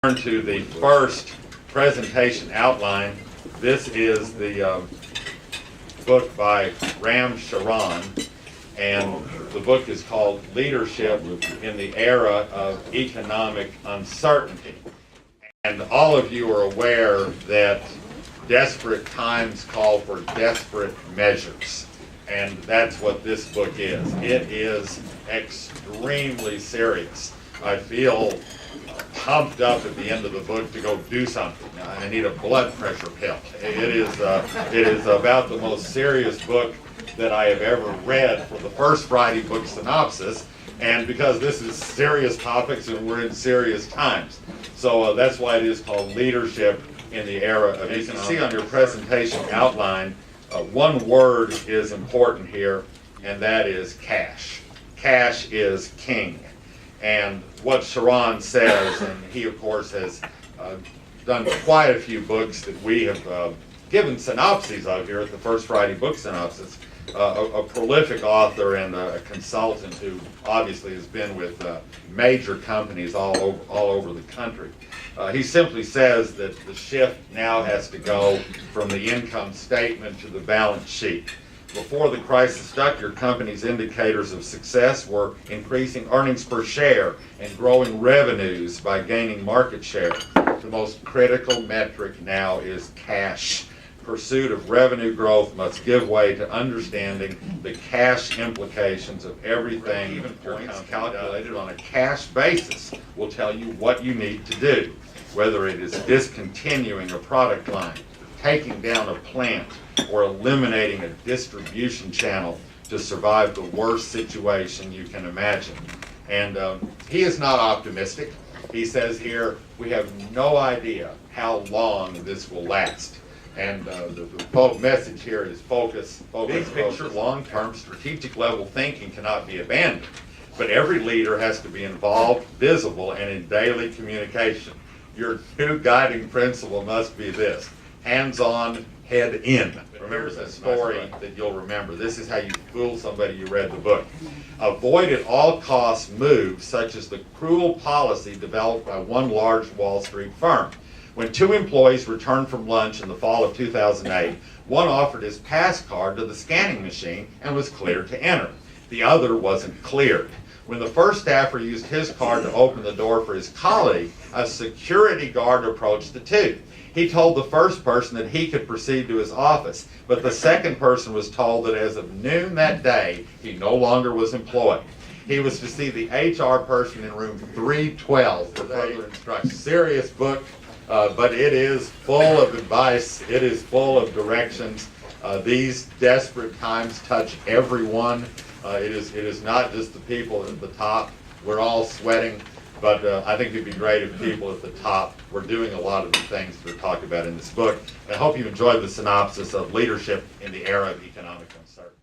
Turn to the first presentation outline. This is the book by Charan, and the book is called Leadership in the Era of Economic Uncertainty. And all of you are aware that desperate times call for desperate measures. And that's what this book is. It is extremely serious. I feel pumped up at the end of the book to go do something. I need a blood pressure pill. It is about the most serious book that I have ever read for the first Friday book synopsis, and because this is serious topics and we're in serious times. So that's why it is called Leadership in the Era of Economic. You can see on your presentation outline, one word is important here, and that is cash. Cash is king. And what Charan says, and he of course has done quite a few books that we have given synopses of here at the First Friday Book Synopsis, a prolific author and a consultant who obviously has been with major companies all over the country. He simply says that the shift now has to go from the income statement to the balance sheet. Before the crisis struck, your company's indicators of success were increasing earnings per share and growing revenues by gaining market share. The most critical metric now is cash. Pursuit of revenue growth must give way to understanding the cash implications of everything. Even points calculated on a cash basis will tell you what you need to do, whether it is discontinuing a product line, taking down a plant, or eliminating a distribution channel to survive the worst situation you can imagine. And he is not optimistic. He says here, we have no idea how long this will last. And the message here is focus. Big picture, long-term, strategic level thinking cannot be abandoned. But every leader has to be involved, visible, and in daily communication. Your new guiding principle must be this: hands-on, head in. Here's a story that you'll remember. This is how you fool somebody you read the book. Avoid at all costs moves such as the cruel policy developed by one large Wall Street firm. When two employees returned from lunch in the fall of 2008, one offered his pass card to the scanning machine and was cleared to enter. The other wasn't cleared. When the first staffer used his card to open the door for his colleague, a security guard approached the two. He told the first person that he could proceed to his office, but the second person was told that as of noon that day, he no longer was employed. He was to see the HR person in room 312 for further instructions. Serious book, but it is full of advice. It is full of directions. These desperate times touch everyone. It is not just the people at the top. We're all sweating. But I think it'd be great if people at the top were doing a lot of the things that are talked about in this book. I hope you enjoyed the synopsis of Leadership in the Era of Economic Uncertainty.